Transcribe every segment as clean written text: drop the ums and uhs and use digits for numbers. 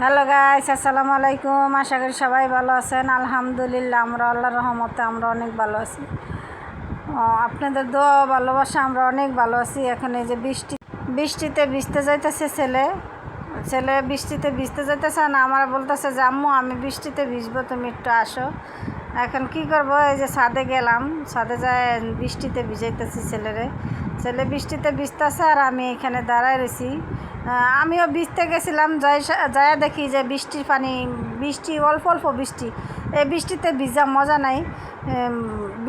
Hello guys, আসসালামু আলাইকুম। আশা করি সবাই ভালো আছেন। আলহামদুলিল্লাহ, আমরা আল্লাহর রহমতে আমরা অনেক ভালো আছি। আপনাদের দোয়া ভালোবাসা আমরা অনেক ভালো আছি। এখন এই যে বৃষ্টিতে ভিজতে যাইতেছে ছেলে বৃষ্টিতে ভিজতে যাইতেছে না, আমার বলতেছে যে আম্মু আমি বৃষ্টিতে ভিজবো, তুমি একটু আসো। এখন কি করব, এই যে ছাদে গেলাম, ছাদে যায় বৃষ্টিতে ভিজাইতেছি ছেলে বৃষ্টিতে ভিজতেছে আর আমি এখানে দাঁড়ায় রয়েছি। আমিও ভিজতে গেছিলাম, যাই দেখি যে বৃষ্টি অল্প অল্প বৃষ্টি। এই বৃষ্টিতে ভিজা মজা নাই।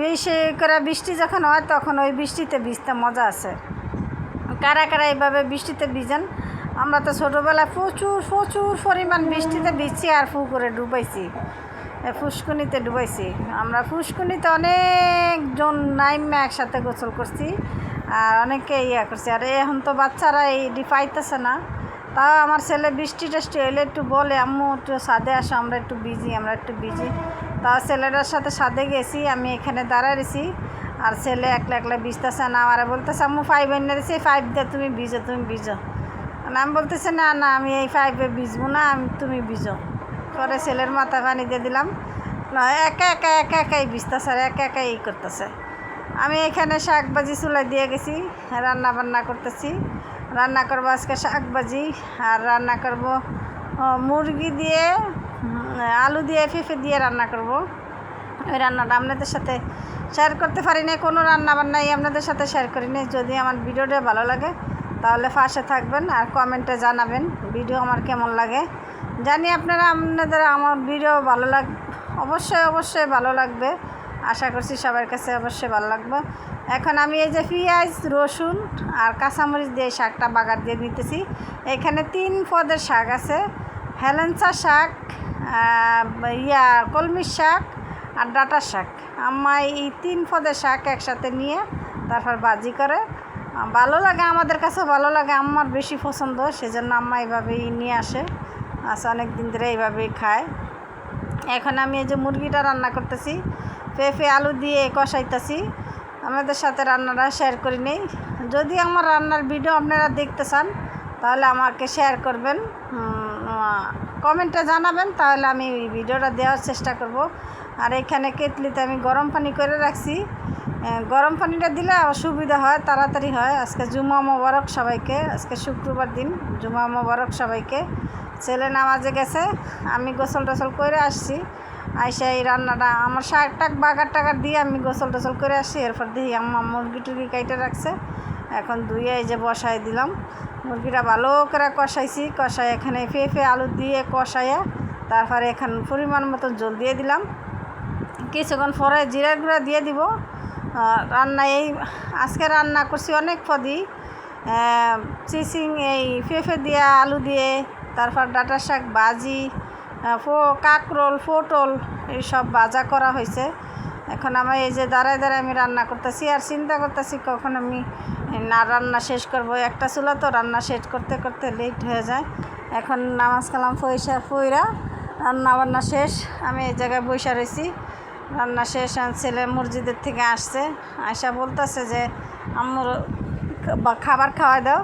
বেশি করে বৃষ্টি যখন হয় তখন ওই বৃষ্টিতে ভিজতে মজা আছে। কারা কারা এইভাবে বৃষ্টিতে ভিজেন? আমরা তো ছোটোবেলায় প্রচুর পরিমাণ বৃষ্টিতে ভিজছি আর পুকুরে ডুবাইছি, ফুসকুনিতে ডুবাইছি। আমরা ফুসকুনিতে অনেকজন নাইমা একসাথে গোসল করছি আর অনেকে করছি। আর এখন তো বাচ্চারা এই পাইতেছে না, তাও আমার ছেলে বৃষ্টি টেস্টি এলে একটু বলে আম্মু একটু ছাদে আসো, আমরা একটু বিজি। তাও ছেলেটার সাথে ছাদে গেছি, আমি এখানে দাঁড়ায় রয়েছি আর ছেলে একলা ভিজতেছে না। আমার বলতেছে আম্মু 5 এনে দিয়েছি, 5 দিয়ে তুমি ভিজো। আমি বলতেছি না আমি এই 5-এ ভিজবো না, তুমি ভিজো। পরে ছেলের মাথা পানি দিয়ে দিলাম। একাই ভিজতেছে আর একাই করতেছে। আমি এখানে শাকভাজি চুলাই দিয়ে গেছি, রান্না করতেছি। রান্না করবো আজকে শাকভাজি আর রান্না করব মুরগি দিয়ে, আলু দিয়ে, পেঁপে দিয়ে রান্না করব। ওই রান্নাটা আপনাদের সাথে শেয়ার করতে পারি না, কোনো রান্নাবান্নাই আপনাদের সাথে শেয়ার করি না। যদি আমার ভিডিওটা ভালো লাগে তাহলে পাশে থাকবেন আর কমেন্টে জানাবেন ভিডিও আমার কেমন লাগে। জানি আপনাদের আমার ভিডিও ভালো অবশ্যই ভালো লাগবে। আশা করছি সবার কাছে অবশ্যই ভালো লাগবে। এখন আমি এই যে পেঁয়াজ, রসুন আর কাঁচামরিচ দিয়ে শাকটা বাগার দিয়ে নিতেছি। এখানে 3 পদের শাক আছে, হেলেঞ্চা শাক, কলমির শাক আর ডাঁটার শাক। আম্মা এই 3 পদের শাক একসাথে নিয়ে তারপর ভাজি করে ভালো লাগে, আমাদের কাছে ভালো লাগে, আম্মার বেশি পছন্দ, সেজন্য আম্মা এইভাবেই নিয়ে আসে। অনেক দিন ধরে এইভাবেই খায়। এখন আমি এই যে মুরগিটা রান্না করতেছি, পেঁপে আলু দিয়ে কষাইতেছি। আমাদের সাথে রান্নাটা শেয়ার করি নেই। যদি আমার রান্নার ভিডিও আপনারা দেখতে চান তাহলে আমাকে শেয়ার করবেন, কমেন্টে জানাবেন, তাহলে আমি ভিডিওটা দেওয়ার চেষ্টা করব। আর এখানে কেটলিতে আমি গরম পানি করে রাখছি, গরম পানিটা দিলে আবার সুবিধা হয়, তাড়াতাড়ি হয়। আজকে জুমা মোবারক সবাইকে, আজকে শুক্রবার দিন, জুমা মোবারক সবাইকে। ছেলে নামাজে গেছে, আমি গোসল টোসল করে আসছি। আইসা এই রান্নাটা আমার শাক বাগার দিয়ে আমি গোসল টোসল করে আসছি। এরপর দেখি আম্মা মুরগি টুরগি কাইটে রাখছে, এখন ধুয়ে এই যে বসাই দিলাম। মুরগিটা ভালো করে কষাই এখানে পেঁপে আলু দিয়ে কষাইয়া তারপরে এখানে পরিমাণ মতো জল দিয়ে দিলাম। কিছুক্ষণ পরে জিরার গুঁড়া দিয়ে দিব। আজকে রান্না করছি অনেক পদই, চিচিং, এই পেঁপে দিয়ে আলু দিয়ে, তারপর ডাঁটার শাক ভাজি, কাঁকরোল, পটল এইসব ভাজা করা হয়েছে। এখন আমি এই যে দাঁড়ায় আমি রান্না করতেছি আর চিন্তা করতেছি কখন আমি রান্না শেষ করব। একটা চুলা তো, রান্না শেষ করতে লেট হয়ে যায়। এখন নামাজ কালাম পইরা রান্না শেষ, আমি এই জায়গায় বসে রয়েছি। রান্না শেষ, ছেলে মসজিদের থেকে আসছে, আয়সা বলতেছে যে আম্মুর খাবার খাওয়াই দাও।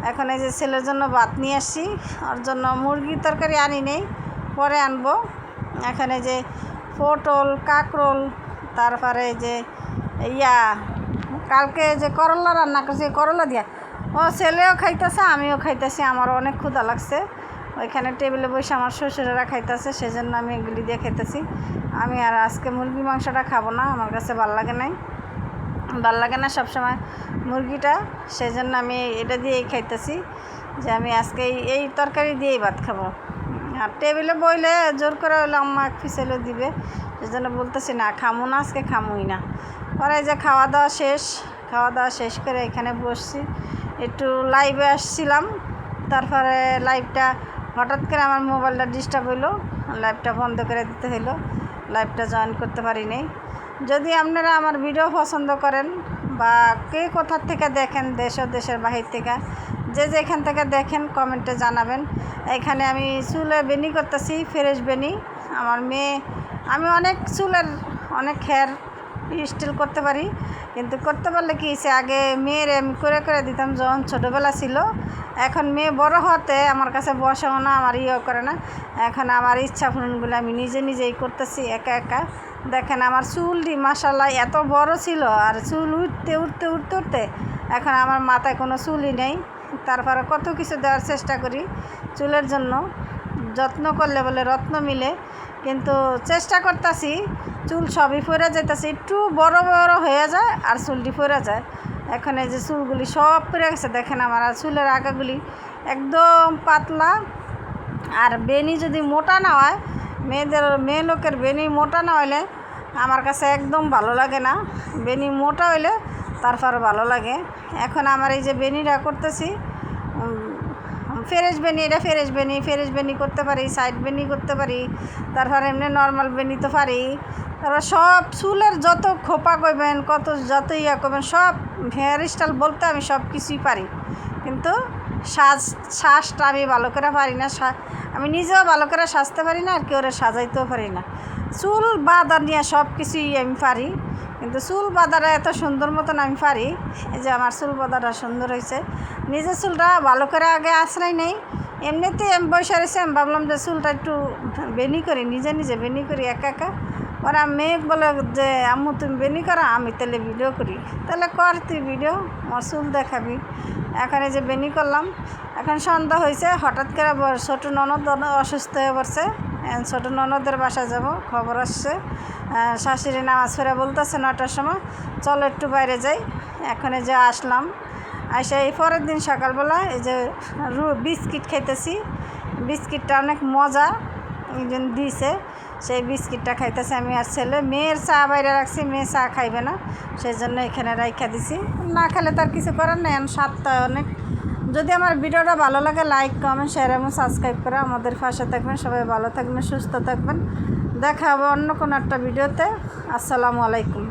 এখন এই যে ছেলের জন্য ভাত নিয়ে আসছি, ওর জন্য মুরগির তরকারি আনি নেই, পরে আনবো। এখানে যে পটল, কাঁকরোল, তারপরে যে কালকে যে করলা রান্না করছি, করলা দিয়া ও ছেলেও খাইতেছে, আমিও খাইতেছি। আমার অনেক ক্ষুধা লাগছে। ওইখানে টেবিলে বসে আমার শ্বশুরেরা খাইতেছে, সেজন্য আমি এগুলি দিয়ে খাইতেছি। আমি আর আজকে মুরগি মাংসটা খাবো না, আমার কাছে ভাল লাগে না সবসময় মুরগিটা, সেজন্য আমি এটা দিয়েই খাইতেছি যে আমি আজকে এই তরকারি দিয়েই ভাত খাবো। আর টেবিলে বইলে জোর করে হইলে আম্মা এক পিসেলেও দিবে, সেজন্য বলতেছি না খামো না, আজকে খামোই না। পরে যে খাওয়া দাওয়া শেষ করে এখানে বসছি, একটু লাইভে আসছিলাম। তারপরে লাইভটা হঠাৎ করে আমার মোবাইলটা ডিস্টার্ব হইলো, লাইভটা বন্ধ করে দিতে হইলো, লাইভটা জয়েন করতে পারি নাই। যদি আপনারা আমার ভিডিও পছন্দ করেন বা কে কোথা থেকে দেখেন, দেশ ও দেশের বাহির থেকে, যেখান থেকে দেখেন কমেন্টে জানাবেন। এখানে আমি চুলে বেনি করতেছি, ফ্রেশ বেনি। আমার মেয়ে, আমি অনেক চুলের অনেক হেয়ার স্টাইল করতে পারি, কিন্তু করতে পারলে কি হয়েছে, আগে মেয়ের আমি করে করে দিতাম যখন ছোটোবেলা ছিল। এখন মেয়ে বড় হতে আমার কাছে বসেও না, আমার ইয়েও করে না। এখন আমার ইচ্ছা পূরণগুলো আমি নিজেই করতেছি একা একা। দেখেন আমার চুলটি মাশাআল্লাহ এত বড় ছিল, আর চুল উঠতে এখন আমার মাথায় কোনো চুলই নেই। তারপরে কত কিছু দেওয়ার চেষ্টা করি চুলের জন্য, যত্ন করলে বলে রত্ন মিলে, কিন্তু চেষ্টা করতেছি চুল সবই পড়ে যাইতেছে, একটু বড় বড় হয়ে যায় আর চুলটি পড়ে যায়। এখন এই যে চুলগুলি সব পড়ে গেছে, দেখেন আমার আর চুলের আগাগুলি একদম পাতলা। আর বেনি যদি মোটা না হয়, মেয়ে লোকের বেনি মোটা না হইলে আমার কাছে একদম ভালো লাগে না। বেনি মোটা হইলে তারপর ভালো লাগে। এখন আমার এই যে বেনিটা করতেছি ফ্রেশ বেনি, এটা ফ্রেশ বেনি করতে পারি, সাইড বেনি করতে পারি, তারপর এমনি নর্মাল বেনি তো পারি। তারপর সব চুলের যত খোপা করবেন, যত ইয়া করবেন, সব হেয়ার স্টাইল বলতে আমি সব কিছুই পারি, কিন্তু শ্বাসটা আমি ভালো করে পারি না। আমি নিজেও ভালো করে সাজতে পারি না, আর কেউ সাজাইতেও পারি না। চুল বাঁধা নিয়ে সব কিছুই আমি পারি, কিন্তু চুল বাঁধাটা এত সুন্দর মতন আমি পারি। এই যে আমার চুল বাঁধাটা সুন্দর হয়েছে। নিজের চুলটা ভালো করে আগে আশ্রয় নেই, এমনিতেই আমি বসে রয়েছি। আমি ভাবলাম যে চুলটা একটু বেনি করি, নিজে বেনি করি একা একা। ওরা মেয়ে বলে যে আম্মু তুমি বেনি করো, আমি তাহলে ভিডিও করি। তাহলে কর তুই ভিডিও, আমার চুল দেখাবি। এখন এই যে বেনি করলাম। এখন সন্ধ্যা হয়েছে, হঠাৎ করে ছোটো ননদ অসুস্থ হয়ে পড়ছে। ছোটো ননদের বাসায় যাব, খবর আসছে। শাশুড়ি নামাজ পড়ে বলতেছে 9টার সময় চলো একটু বাইরে যাই। এখন এই যে আসলাম, আসে এই পরের দিন সকালবেলা এই যে বিস্কিট খাইতেছি। বিস্কিটটা অনেক মজা একজন দিয়েছে, সেই বিস্কিটটা খাইতেছে আমি আর ছেলে। মেয়ের চা বাইরে রাখছি, মেয়ে চা খাইবে না, সেই জন্য এখানে রাইখা দিছি। না খেলে তার কিছু করার নেই, স্বাদটা অনেক। যদি আমার ভিডিওটা ভালো লাগে লাইক কমেন্ট শেয়ার এবং সাবস্ক্রাইব করে আমাদের পাশে থাকবেন। সবাই ভালো থাকবেন, সুস্থ থাকবেন। দেখা হবে অন্য কোনো একটা ভিডিওতে। আসসালামু আলাইকুম।